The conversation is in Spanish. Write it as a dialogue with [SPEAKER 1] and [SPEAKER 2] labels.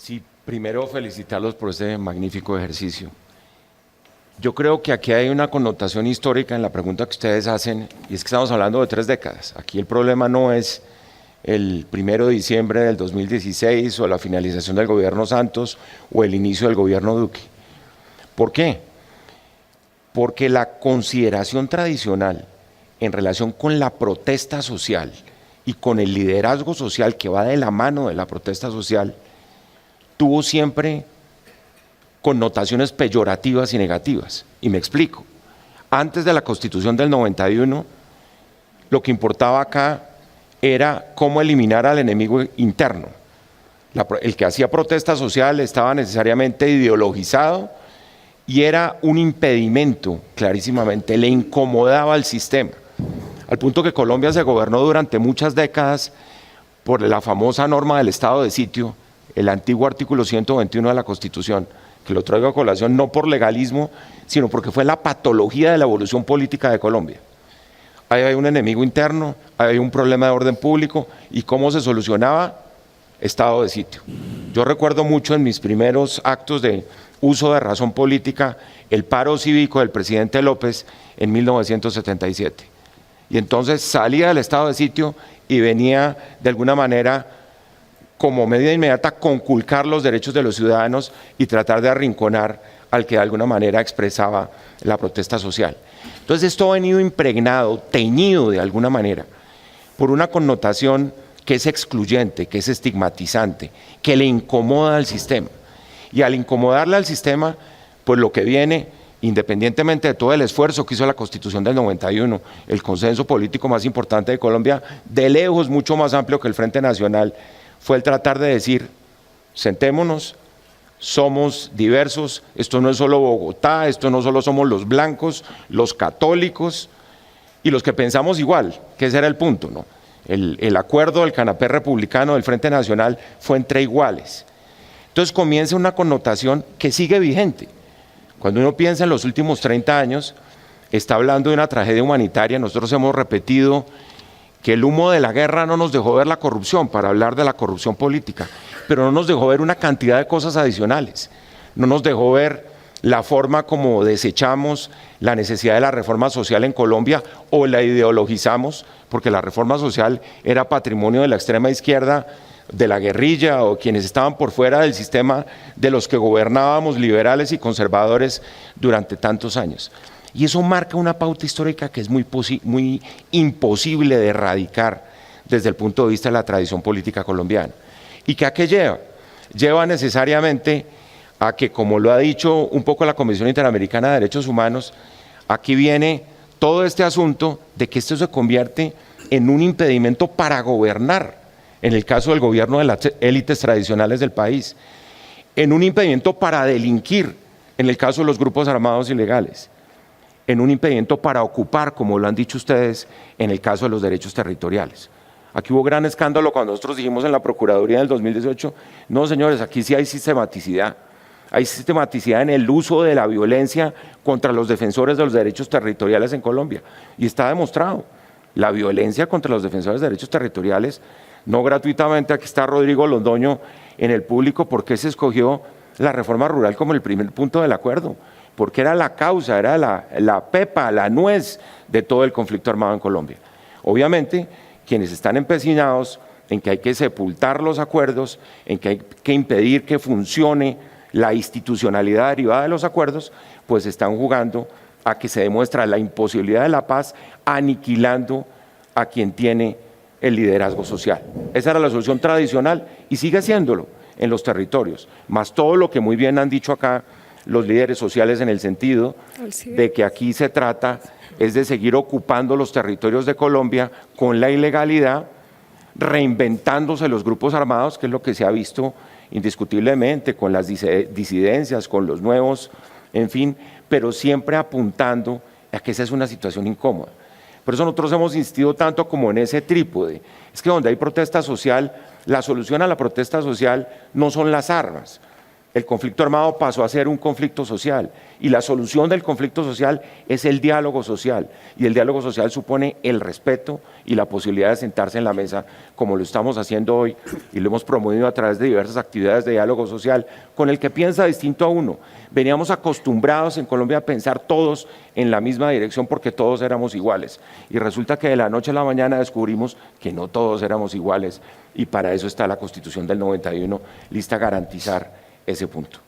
[SPEAKER 1] Sí, primero felicitarlos por este magnífico ejercicio. Yo creo que aquí hay una connotación histórica en la pregunta que ustedes hacen, y es que estamos hablando de 3 décadas. Aquí el problema no es el 1 de diciembre del 2016 o la finalización del gobierno Santos o el inicio del gobierno Duque. ¿Por qué? Porque la consideración tradicional en relación con la protesta social y con el liderazgo social que va de la mano de la protesta social tuvo siempre connotaciones peyorativas y negativas. Y me explico. Antes de la Constitución del 91, lo que importaba acá era cómo eliminar al enemigo interno. El que hacía protesta social estaba necesariamente ideologizado y era un impedimento, clarísimamente, le incomodaba al sistema. Al punto que Colombia se gobernó durante muchas décadas por la famosa norma del estado de sitio, el antiguo artículo 121 de la Constitución, que lo traigo a colación no por legalismo, sino porque fue la patología de la evolución política de Colombia. Ahí hay un enemigo interno, ahí hay un problema de orden público, ¿y cómo se solucionaba? Estado de sitio. Yo recuerdo mucho en mis primeros actos de uso de razón política el paro cívico del presidente López en 1977. Y entonces salía del estado de sitio y venía de alguna manera como medida inmediata conculcar los derechos de los ciudadanos y tratar de arrinconar al que de alguna manera expresaba la protesta social. Entonces esto ha venido impregnado, teñido de alguna manera, por una connotación que es excluyente, que es estigmatizante, que le incomoda al sistema. Y al incomodarle al sistema, pues lo que viene, independientemente de todo el esfuerzo que hizo la Constitución del 91, el consenso político más importante de Colombia, de lejos mucho más amplio que el Frente Nacional, fue el tratar de decir, sentémonos, somos diversos, esto no es solo Bogotá, esto no solo somos los blancos, los católicos y los que pensamos igual, que ese era el punto, ¿no? El acuerdo del canapé republicano del Frente Nacional fue entre iguales. Entonces comienza una connotación que sigue vigente. Cuando uno piensa en los últimos 30 años, está hablando de una tragedia humanitaria. Nosotros hemos repetido que el humo de la guerra no nos dejó ver la corrupción, para hablar de la corrupción política, pero no nos dejó ver una cantidad de cosas adicionales. No nos dejó ver la forma como desechamos la necesidad de la reforma social en Colombia o la ideologizamos, porque la reforma social era patrimonio de la extrema izquierda, de la guerrilla o quienes estaban por fuera del sistema de los que gobernábamos liberales y conservadores durante tantos años. Y eso marca una pauta histórica que es muy imposible de erradicar desde el punto de vista de la tradición política colombiana. ¿Y que a qué lleva? Lleva necesariamente a que, como lo ha dicho un poco la Comisión Interamericana de Derechos Humanos, aquí viene todo este asunto de que esto se convierte en un impedimento para gobernar, en el caso del gobierno de las élites tradicionales del país, en un impedimento para delinquir, en el caso de los grupos armados ilegales, en un impedimento para ocupar, como lo han dicho ustedes, en el caso de los derechos territoriales. Aquí hubo gran escándalo cuando nosotros dijimos en la Procuraduría del 2018, no señores, aquí sí hay sistematicidad en el uso de la violencia contra los defensores de los derechos territoriales en Colombia, y está demostrado, la violencia contra los defensores de derechos territoriales, no gratuitamente, aquí está Rodrigo Londoño en el público, porque se escogió la reforma rural como el primer punto del acuerdo, porque era la causa, era la pepa, la nuez de todo el conflicto armado en Colombia. Obviamente, quienes están empecinados en que hay que sepultar los acuerdos, en que hay que impedir que funcione la institucionalidad derivada de los acuerdos, pues están jugando a que se demuestra la imposibilidad de la paz, aniquilando a quien tiene el liderazgo social. Esa era la solución tradicional y sigue siéndolo en los territorios, más todo lo que muy bien han dicho acá los líderes sociales en el sentido de que aquí se trata es de seguir ocupando los territorios de Colombia con la ilegalidad, reinventándose los grupos armados, que es lo que se ha visto indiscutiblemente con las disidencias, con los nuevos, en fin, pero siempre apuntando a que esa es una situación incómoda. Por eso nosotros hemos insistido tanto como en ese trípode. Es que donde hay protesta social, la solución a la protesta social no son las armas, el conflicto armado pasó a ser un conflicto social y la solución del conflicto social es el diálogo social y el diálogo social supone el respeto y la posibilidad de sentarse en la mesa como lo estamos haciendo hoy y lo hemos promovido a través de diversas actividades de diálogo social con el que piensa distinto a uno. Veníamos acostumbrados en Colombia a pensar todos en la misma dirección porque todos éramos iguales y resulta que de la noche a la mañana descubrimos que no todos éramos iguales y para eso está la Constitución del 91 lista a garantizar ese punto.